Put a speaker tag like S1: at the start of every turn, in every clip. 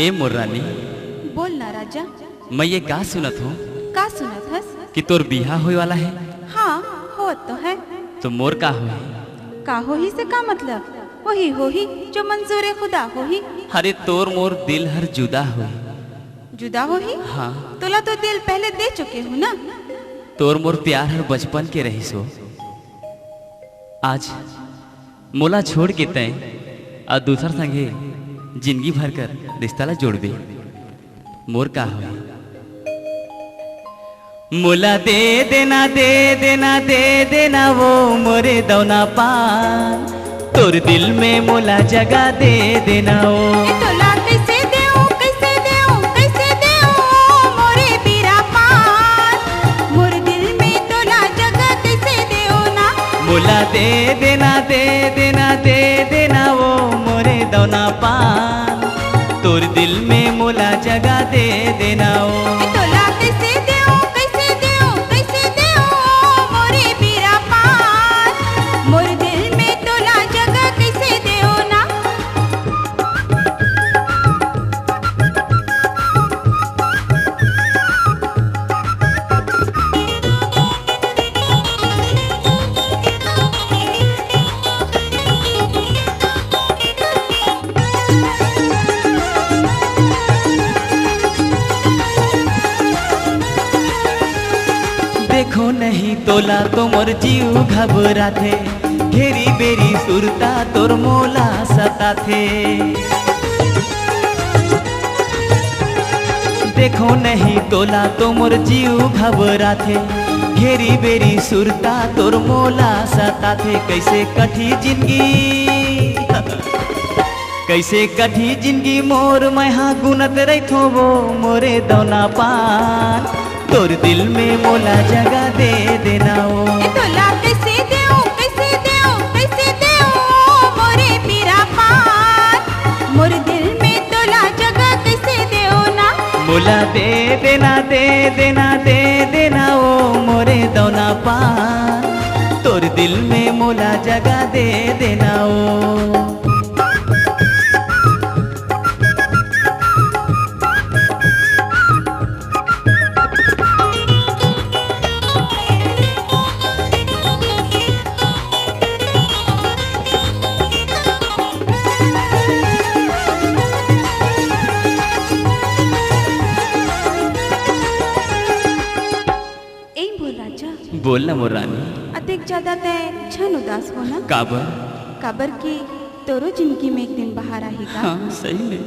S1: ए मोर रानी,
S2: बोल ना राजा।
S1: मैं ये का सुनत हूँ
S2: का सुनत हस?
S1: कि तोर बिहा होए वाला है।
S2: हाँ हो तो है।
S1: तो मोर का होए?
S2: का हो ही से का मतलब? वही हो ही जो मंजूर खुदा हो ही।
S1: अरे तोर मोर दिल हर जुदा हुए।
S2: जुदा हो ही?
S1: हाँ,
S2: तोला तो दिल पहले दे चुके हूँ ना।
S1: तोर मोर प्यार हर बचपन के रही सो। आज मोला छोड़ के तय और दूसर संगे जिंदगी भर कर रिश्ता ला जोड़बे। मोर का होए? मोला दे देना दे देना दे देना वो मोरे दौना पान। तोर दिल में मोला जगह दे देना ओ।
S2: तोला कैसे देऊं कैसे देऊं कैसे देऊं मोरे पीरा पान। मोर दिल में तोला जगह कैसे देऊं ना।
S1: मोला दे देना दे देना दे देना वो मोरे दौना पान। तोर दिल में मोला जगह दे देना ओ।
S2: तोला कैसे देऊं कैसे देऊं कैसे देऊं मोरे पीरा पान। मोर दिल में तोला जगह कैसे देऊं ना।
S1: देखो नहीं तोला तो मोर जीव घबराथे। घेरी बेरी सुरता तोर मोला सताथे। देखो नहीं तोला तो मोर जीव घबराथे। घेरी बेरी सुरता तोर मोला सताथे। कैसे कठी जिंदगी कैसे कठी जिंदगी मोर मैहा गुनत रहिथो वो मोरे दौना पान। तोर दिल में मोला जगह दे देना ओ।
S2: तोला कैसे देऊं कैसे देऊं कैसे देऊं मोरे पीरा पान। मोर दिल में तोला जगह कैसे देऊं ना।
S1: मोला दे देना दे देना दे देना ओ मोरे दौना पान। तोर दिल में मोला जगह दे देना ओ। बोल ना मोर रानी।
S2: अतिक ज्यादा तय छन उदास हो ना।
S1: काबर?
S2: काबर की तोरो जिंदगी में एक दिन बाहर आएगा।
S1: हाँ सही में।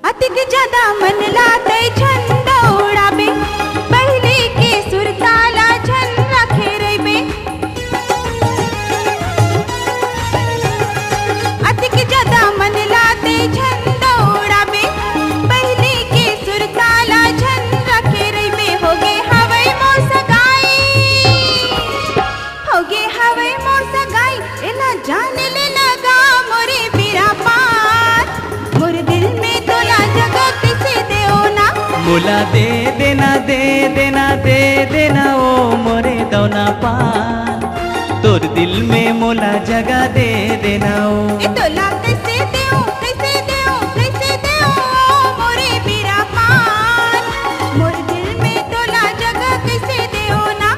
S2: अतिक ज्यादा मन लाते छन दौड़ाबे। पहले के सुर ताला छन रखे रहिबे। अतिक ज्यादा मन लाते छन दौड़ाबे। पहले के सुर ताला छन रखे रहिबे। होगे हवई मोसा होगे हवे मोर सगाई। एला जाने ले लगा मोरे पीरा पान। मोर दिल में तोला जगह कैसे देओ ना।
S1: मोला दे देना दे देना दे देना ओ मोरे दौना पान। तोर दिल में मोला जगह दे देना ओ।
S2: तोला कैसे देओ कैसे देओ कैसे देओ मोरे पीरा पान। मोर दिल में तोला जगह कैसे देओ ना।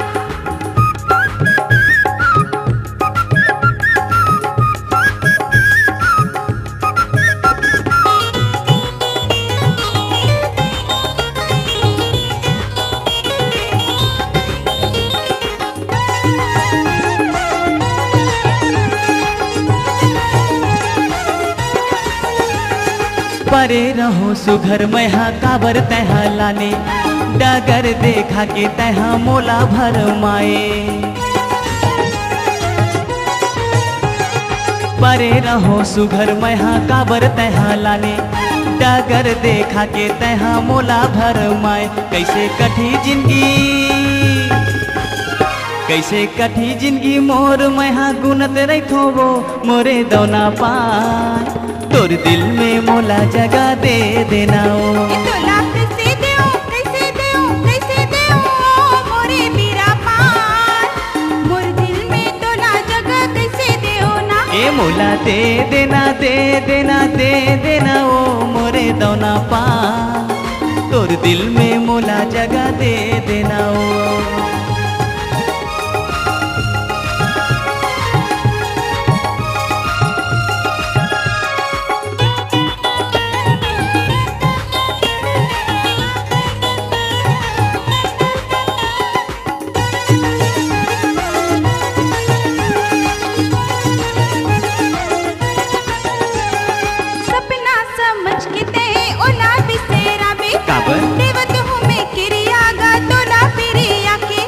S1: परे रहो सुघर मैहा काबर तैहा लाने। डगर देखा के तैहा मोला भर माए। परे रहो सुघर मैहा काबर तैहा लाने। डगर देखा के तैहा मोला भर माए। कैसे कठी जिंदगी कैसे कठी जिंदगी मोर मैहा गुनत रहिथो वो मोरे दौना पान। तोर दिल में मोला जगह दे देना ओ।
S2: तोला कैसे देऊं कैसे देऊं कैसे देऊं मोरे पीरा पान। मोर दिल में तोला जगह कैसे देओ ना।
S1: ए मोला दे देना दे देना दे देना ओ मोरे दौना पान, तोर दिल में मोला जगह दे देना ओ।
S2: सपना समझ के ते ओला बिसेरा बे
S1: काबर?
S2: देवत हूँ मैं किरिया गा तोला पिरिया के।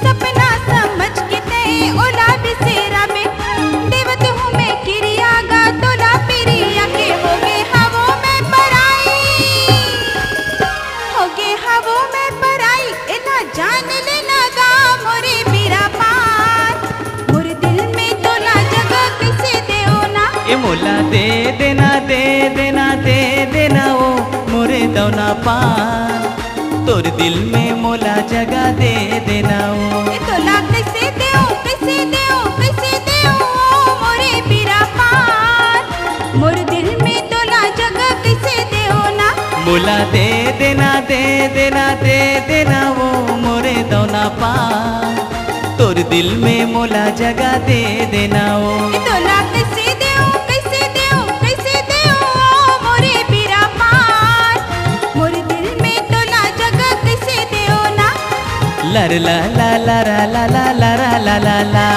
S2: सपना समझ के ते ओला बिसेरा बे देवत हूँ मैं किरिया गा तोला पिरिया के। होगे हवों में पराई, होगे हवों में पराई, इना जान लेना गा मोरे बीरा पार, मोरे दिल में तोला जगह कैसे देओ ना।
S1: ए मोला दे देना दे देना दे देना ओ मोरे दौना पान, तोर दिल में मोला जगह दे देना ओ।
S2: ए तोला कैसे देओ कैसे देओ कैसे देओ मोरे बीरा पार, मोरे दिल में तोला जगह कैसे देओ ना।
S1: मोला दे देना दे देना दे देना ओ मोरे दौना पान, तोर दिल में मोला जगह दे देना ओ।
S2: ए तोला कैसे देओ कैसे देओ कैसे देओ मोरे बीरा पार, मोरे दिल में तोला जगह कैसे देओ ना।
S1: लर ला ला ला ला ला ला ला ला ला ला।